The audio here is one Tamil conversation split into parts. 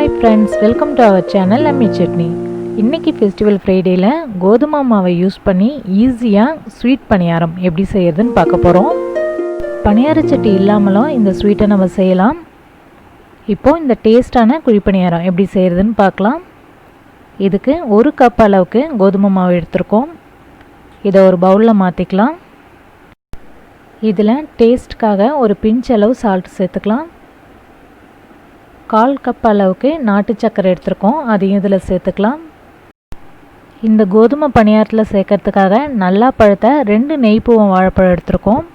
Hi friends, welcome to our channel Ammi Chutney. இன்னைக்கு ஃபெஸ்டிவல் ஃப்ரைடேல கோதுமை மாவை யூஸ் பண்ணி ஈஸியா ஸ்வீட் பணியாரம் எப்படி செய்யறதுன்னு பார்க்க போறோம். பணியார சட்டி இல்லாமலும் இந்த ஸ்வீட்டை நம்ம செய்யலாம். இப்போ இந்த டேஸ்டான குழி பணியாரம் எப்படி செய்யறதுன்னு பார்க்கலாம். இதுக்கு 1 கப் அளவுக்கு கோதுமை மாவு எடுத்துருக்கோம். இதை ஒரு பவுல்ல மாத்திக்கலாம். இதில் டேஸ்ட்காக ஒரு பிஞ்ச் அளவு சால்ட் சேர்த்துக்கலாம். 1/4 கப் அளவுக்கு நாட்டு சர்க்கரை எடுத்துருக்கோம், அதையும் இதில் சேர்த்துக்கலாம். இந்த கோதுமை பணியாரத்தில் சேர்க்கறதுக்காக நல்லா பழுத்த 2 நெய்ப்பூவம் வாழைப்பழம் எடுத்துருக்கோம்.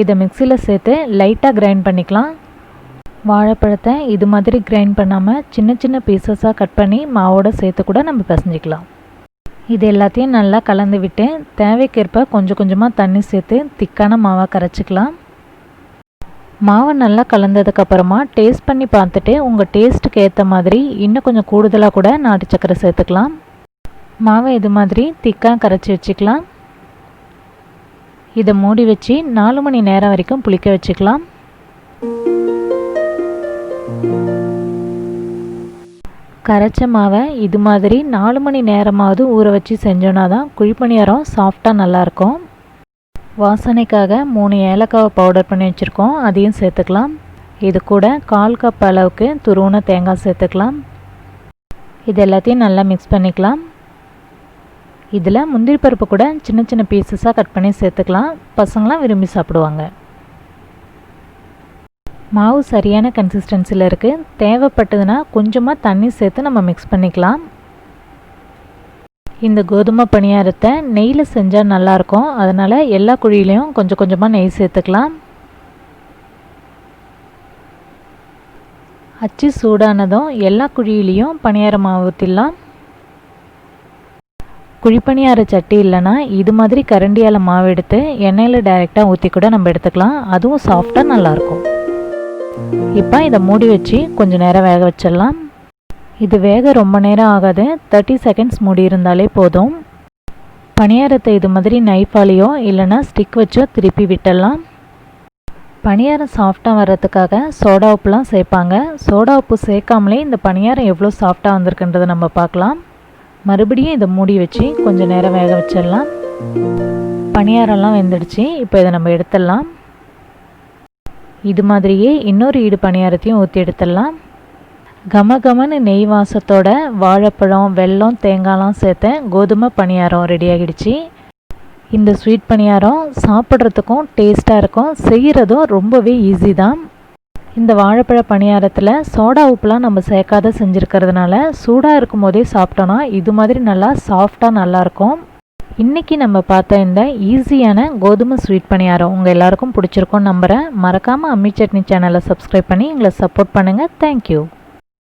இதை மிக்சியில் சேர்த்து லைட்டாக கிரைண்ட் பண்ணிக்கலாம். வாழைப்பழத்தை இது மாதிரி கிரைண்ட் பண்ணாமல் சின்ன சின்ன பீசஸாக கட் பண்ணி மாவோடு சேர்த்து கூட நம்ம பிசைஞ்சிக்கலாம். இது எல்லாத்தையும் நல்லா கலந்து விட்டு தேவைக்கேற்ப கொஞ்சம் கொஞ்சமாக தண்ணி சேர்த்து திக்கான மாவாக கரைச்சிக்கலாம். மாவை நல்லா கலந்ததுக்கப்புறமா டேஸ்ட் பண்ணி பார்த்துட்டு உங்கள் டேஸ்ட்டுக்கு ஏற்ற மாதிரி இன்னும் கொஞ்சம் கூடுதலாக கூட நாட்டு சக்கரை சேர்த்துக்கலாம். மாவை இது மாதிரி திக்காக கரைச்சி வச்சுக்கலாம். இதை மூடி வச்சு 4 மணி நேரம் வரைக்கும் புளிக்க வச்சுக்கலாம். கரைச்ச மாவை இது மாதிரி 4 மணி நேரமாவது ஊற வச்சு செஞ்சோன்னா தான் குழிப்பணியாரம் சாஃப்டாக நல்லாயிருக்கும். வாசனைக்காக 3 ஏலக்காவை பவுடர் பண்ணி வச்சுருக்கோம், அதையும் சேர்த்துக்கலாம். இது கூட 1/4 கப் அளவுக்கு துருவின தேங்காய் சேர்த்துக்கலாம். இது எல்லாத்தையும் நல்லா மிக்ஸ் பண்ணிக்கலாம். இதில் முந்திரி பருப்பு கூட சின்ன சின்ன பீசஸாக கட் பண்ணி சேர்த்துக்கலாம். பசங்களாம் விரும்பி சாப்பிடுவாங்க. மாவு சரியான கன்சிஸ்டன்சியில் இருக்குது. தேவைப்பட்டதுன்னா கொஞ்சமாக தண்ணி சேர்த்து நம்ம மிக்ஸ் பண்ணிக்கலாம். இந்த கோதுமை பணியாரத்தை நெய்யில் செஞ்சால் நல்லாயிருக்கும், அதனால் எல்லா குழியிலையும் கொஞ்சம் கொஞ்சமாக நெய் சேர்த்துக்கலாம். அச்சு சூடானதும் எல்லா குழியிலையும் பணியார மாவு ஊற்றிடலாம். குழிப்பணியார சட்டி இல்லைன்னா இது மாதிரி கரண்டியால் மாவு எடுத்து எண்ணெயில் டைரெக்டாக ஊற்றி கூட நம்ம எடுத்துக்கலாம். அதுவும் சாஃப்டாக நல்லாயிருக்கும். இப்போ இதை மூடி வச்சு கொஞ்சம் நேரம் வேக வச்சிடலாம். இது வேக ரொம்ப நேரம் ஆகாது, 30 செகண்ட்ஸ் மூடி இருந்தாலே போதும். பணியாரத்தை இது மாதிரி நைஃபாலேயோ இல்லைன்னா ஸ்டிக் வச்சோ திருப்பி விட்டுடலாம். பணியாரம் சாஃப்டாக வர்றதுக்காக சோடா உப்புலாம் சேர்ப்பாங்க. சோடா உப்பு சேர்க்காமலே இந்த பணியாரம் எவ்வளோ சாஃப்டாக வந்திருக்குன்றதை நம்ம பார்க்கலாம். மறுபடியும் இதை மூடி வச்சு கொஞ்சம் நேரம் வேக வச்சிடலாம். பணியாரம்லாம் வெந்துடுச்சு. இப்போ இதை நம்ம எடுத்துடலாம். இது மாதிரியே இன்னொரு ஈடு பணியாரத்தையும் ஊற்றி எடுத்துடலாம். கமகமன்னு நெய் வாசத்தோட வாழைப்பழம், வெல்லம், தேங்காய்லாம் சேர்த்த கோதுமை பணியாரம் ரெடி ஆகிடுச்சு. இந்த ஸ்வீட் பணியாரம் சாப்பிட்றதுக்கும் டேஸ்ட்டாக இருக்கும், செய்கிறதும் ரொம்பவே ஈஸி தான். இந்த வாழைப்பழ பணியாரத்தில் சோடா உப்புலாம் நம்ம சேர்க்காத செஞ்சுருக்கிறதுனால சூடாக இருக்கும் போதே சாப்பிட்டோன்னா இது மாதிரி நல்லா சாஃப்டாக நல்லாயிருக்கும். இன்றைக்கி நம்ம பார்த்த இந்த ஈஸியான கோதுமை ஸ்வீட் பணியாரம் உங்கள் எல்லாருக்கும் பிடிச்சிருக்கும்னு நம்புகிறேன். மறக்காமல் அம்மி சட்னி சேனலை சப்ஸ்கிரைப் பண்ணி எங்களை சப்போர்ட் பண்ணுங்கள். தேங்க்யூ.